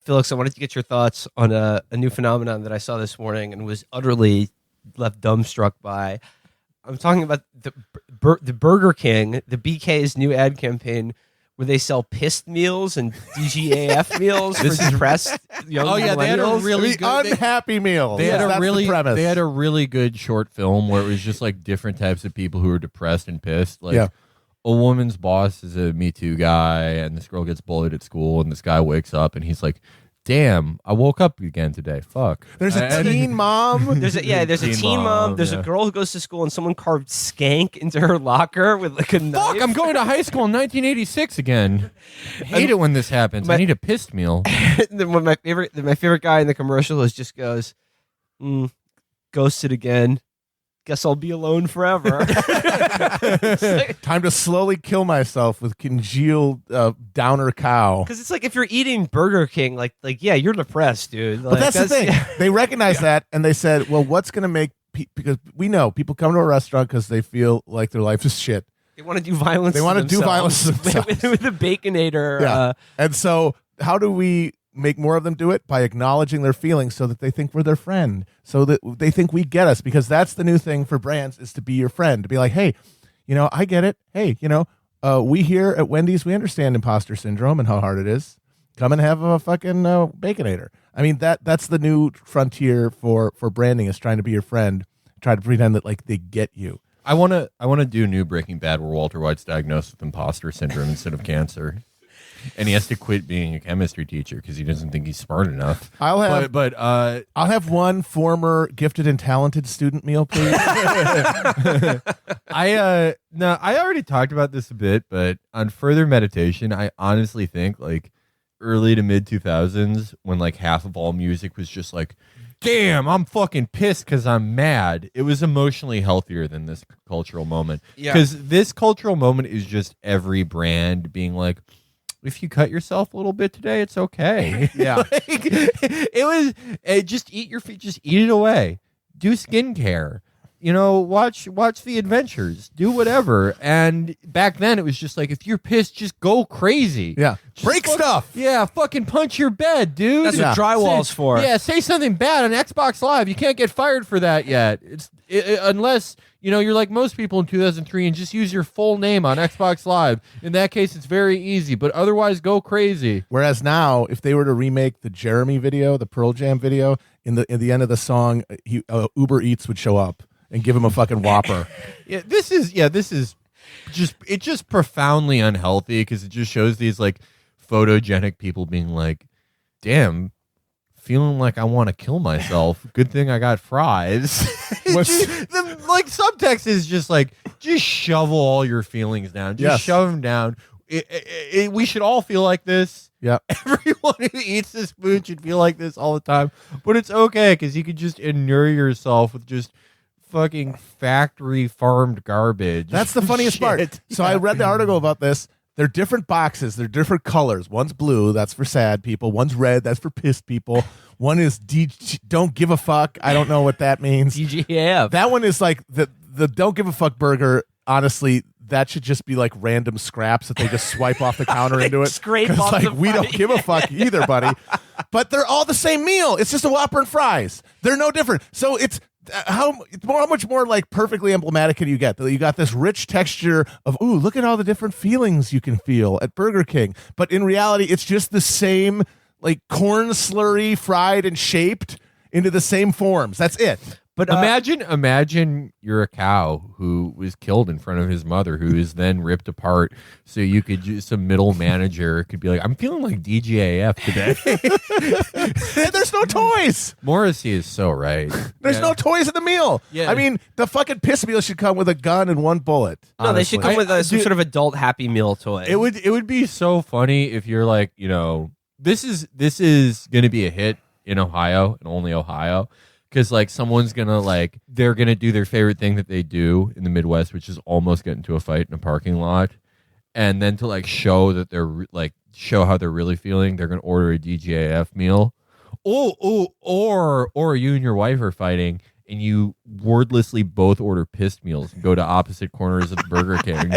Felix, I wanted to get your thoughts on a new phenomenon that I saw this morning and was utterly left dumbstruck by. I'm talking about the Burger King, the BK's new ad campaign, where they sell pissed meals and DGAF meals for depressed young millennials. They had a really good unhappy meal. They had They had a really good short film where it was just like different types of people who were depressed and pissed. Like a woman's boss is a Me Too guy, and this girl gets bullied at school, and this guy wakes up and he's like, damn, I woke up again today. Fuck. There's a teen mom. There's a teen mom. There's a girl who goes to school and someone carved skank into her locker with like a knife. Fuck, I'm going to high school in 1986 again. I hate it when this happens. I need a pissed meal. my favorite guy in the commercial is just goes, ghosted again. Guess I'll be alone forever. Time to slowly kill myself with congealed downer cow. Because it's like if you're eating Burger King, like yeah, you're depressed, dude. But that's the thing. They recognize that, and they said, well, what's going to make because we know people come to a restaurant because they feel like their life is shit. They want to do violence. They want to do violence with the Baconator. Yeah. And so how do we make more of them do it? By acknowledging their feelings so that they think we're their friend, so that they think we get us, because that's the new thing for brands, is to be your friend, to be like, hey, I get it. Hey, we here at Wendy's, we understand imposter syndrome and how hard it is. Come and have a fucking Baconator. I mean, that's the new frontier for branding, is trying to be your friend, try to pretend that like they get you. I want to do new Breaking Bad where Walter White's diagnosed with imposter syndrome instead of cancer. And he has to quit being a chemistry teacher because he doesn't think he's smart enough. I'll have one former gifted and talented student meal, please. I already talked about this a bit, but on further meditation, I honestly think like early to mid 2000s, when like half of all music was just like, damn, I'm fucking pissed because I'm mad. It was emotionally healthier than this cultural moment. Because this cultural moment is just every brand being like, if you cut yourself a little bit today, it's okay. Yeah. Just eat it away. Do skincare. Watch The Adventures. Do whatever. And back then it was just like, if you're pissed, just go crazy. Yeah. Break stuff. Yeah, fucking punch your bed, dude. That's what drywall's for. Yeah, say something bad on Xbox Live. You can't get fired for that yet. Unless you're like most people in 2003 and just use your full name on Xbox Live. In that case, it's very easy, but otherwise go crazy. Whereas now, if they were to remake the Jeremy video, the Pearl Jam video, in the end of the song, Uber Eats would show up and give him a fucking Whopper. This is just profoundly unhealthy, because it just shows these like photogenic people being like, damn, feeling like I want to kill myself. Good thing I got fries. The subtext is just like, just shovel all your feelings down. Just shove them down. We should all feel like this. Yeah. Everyone who eats this food should feel like this all the time. But it's okay, because you can just inure yourself with just fucking factory farmed garbage. That's the funniest part. So I read the article about this. They're different boxes. They're different colors. One's blue. That's for sad people. One's red. That's for pissed people. One is don't give a fuck. I don't know what that means. DGAF. That one is like the don't give a fuck burger. Honestly, that should just be like random scraps that they just swipe off the counter into it. Scrape off like the we don't give a fuck either, buddy. But they're all the same meal. It's just a Whopper and fries. They're no different. So it's how much more like perfectly emblematic can you get? You got this rich texture of, ooh, look at all the different feelings you can feel at Burger King. But in reality, it's just the same like corn slurry fried and shaped into the same forms. That's it. But imagine you're a cow who was killed in front of his mother, who is then ripped apart. So you could just, some middle manager could be like, I'm feeling like DGAF today. And there's no toys. Morrissey is so right. There's no toys in the meal. Yeah. I mean, the fucking piss meal should come with a gun and one bullet. No, honestly. They should come with some sort of adult Happy Meal toy. It would be so funny if you're like, this is going to be a hit in Ohio and only Ohio. Because like someone's they're gonna do their favorite thing that they do in the Midwest, which is almost get into a fight in a parking lot, and then to like show that show how they're really feeling, they're gonna order a DGAF meal. Or you and your wife are fighting, and you wordlessly both order pissed meals and go to opposite corners of the Burger King.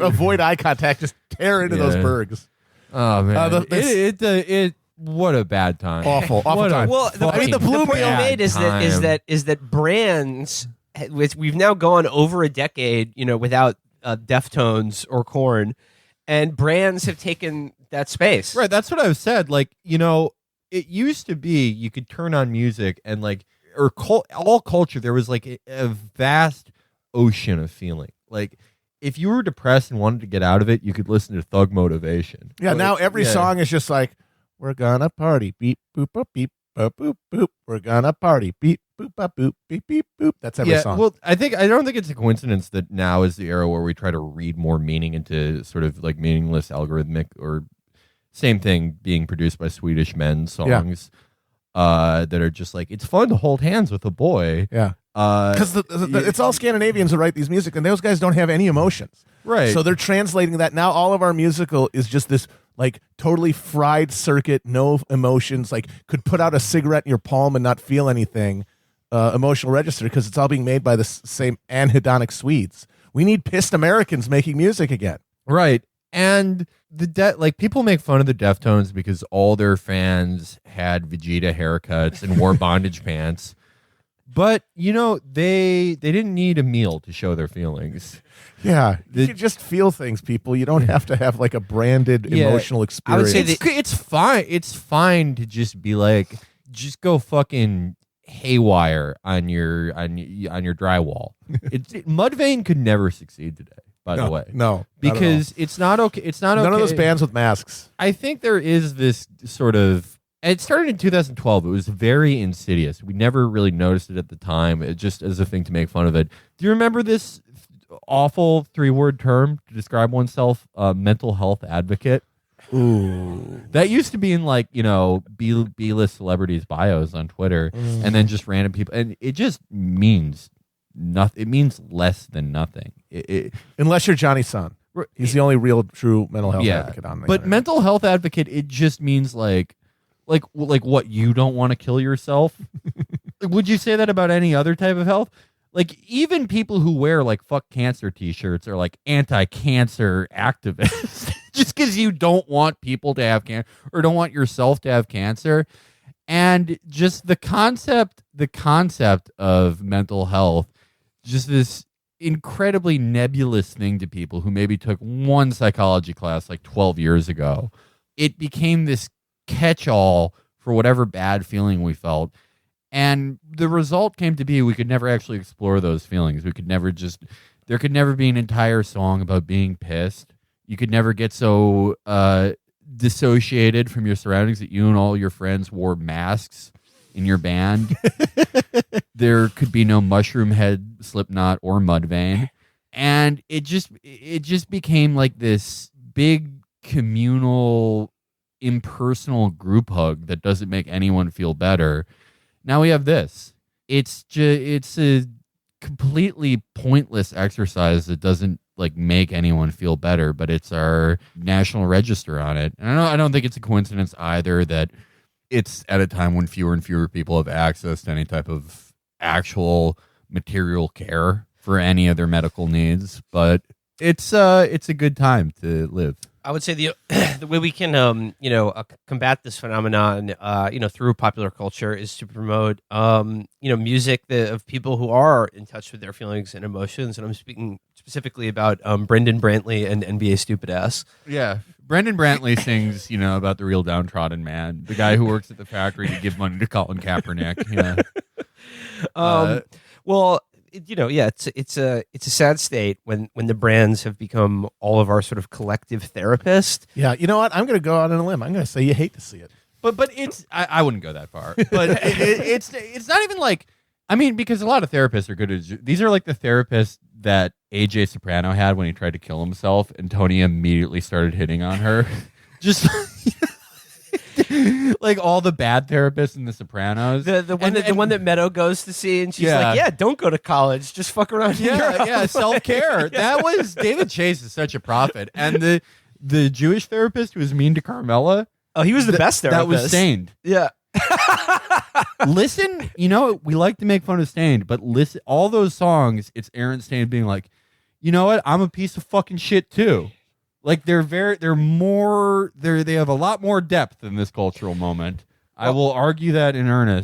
Avoid eye contact, just tear into those burgers. Oh man, The- what a bad time. awful What a time. Well, the Blue point you bad made is time. that brands, which we've now gone over a decade, without Deftones or Korn, and brands have taken that space. Right, that's what I've said. Like, it used to be you could turn on music and like, or all culture, there was like a vast ocean of feeling. Like, if you were depressed and wanted to get out of it, you could listen to Thug Motivation. Yeah, Like, now every yeah. song is just like, we're gonna party, beep, boop, boop, beep, boop, boop, boop. We're gonna party, beep, boop, boop, boop, beep, beep, boop. That's every song. Well, I don't think it's a coincidence that now is the era where we try to read more meaning into sort of like meaningless algorithmic or same thing being produced by Swedish men songs that are just like, it's fun to hold hands with a boy. Yeah. Because it's all Scandinavians who write these music, and those guys don't have any emotions. Right. So they're translating that. Now all of our musical is just this like totally fried circuit, no emotions, like could put out a cigarette in your palm and not feel anything emotional register because it's all being made by the same anhedonic Swedes. We need pissed Americans making music again. Right. And like people make fun of the Deftones because all their fans had Vegeta haircuts and wore bondage pants. But they didn't need a meal to show their feelings. Yeah, you can just feel things, people. You don't have to have like a branded emotional experience. I would say It's fine. It's fine to just be like, just go fucking haywire on your drywall. Mudvayne could never succeed today. By the way, no, because it's not okay. It's not okay. None of those bands with masks. I think there is this sort of. It started in 2012. It was very insidious. We never really noticed it at the time, just as a thing to make fun of it. Do you remember this awful 3-word term to describe oneself? Mental health advocate. Ooh, that used to be in like B-list celebrities' bios on Twitter, and then just random people, and it just means nothing. It means less than nothing. Unless you're Johnny Sun, he's the only real true mental health advocate on there. But mental health advocate, it just means like what, you don't want to kill yourself? Would you say that about any other type of health? Like even people who wear like fuck cancer t-shirts are like anti-cancer activists just because you don't want people to have cancer or don't want yourself to have cancer. And just the concept of mental health, just this incredibly nebulous thing to people who maybe took one psychology class like 12 years ago. It became this catch-all for whatever bad feeling we felt. And the result came to be we could never actually explore those feelings. There could never be an entire song about being pissed. You could never get so dissociated from your surroundings that you and all your friends wore masks in your band. There could be no Mushroom Head, Slipknot, or Mudvayne. And it just became like this big communal, impersonal group hug that doesn't make anyone feel better. Now we have this. It's a completely pointless exercise that doesn't like make anyone feel better, but it's our national register on it. And I don't think it's a coincidence either that it's at a time when fewer and fewer people have access to any type of actual material care for any of their medical needs. But it's a good time to live. I would say the way we can combat this phenomenon through popular culture is to promote music of people who are in touch with their feelings and emotions, and I'm speaking specifically about Brendan Brantley and NBA Stupid Ass. Yeah, Brendan Brantley sings about the real downtrodden man, the guy who works at the factory to give money to Colin Kaepernick. Well, it's a sad state when the brands have become all of our sort of collective therapist. Yeah, you know what? I'm going to go out on a limb. I'm going to say you hate to see it. But it's I wouldn't go that far. But it's not even like, I mean, because a lot of therapists are good at, these are like the therapists that AJ Soprano had when he tried to kill himself, and Tony immediately started hitting on her. Just like all the bad therapists in The Sopranos. The one that Meadow goes to see, and she's like, "Yeah, don't go to college, just fuck around." Yeah, self care. That was David Chase is such a prophet, and the Jewish therapist who was mean to Carmela. Oh, he was the best therapist. That was Stained. Yeah. Listen, we like to make fun of Stained, but listen, all those songs, it's Aaron Stained being like, you know what? I'm a piece of fucking shit too. Like they have a lot more depth in this cultural moment. I will argue that in earnest.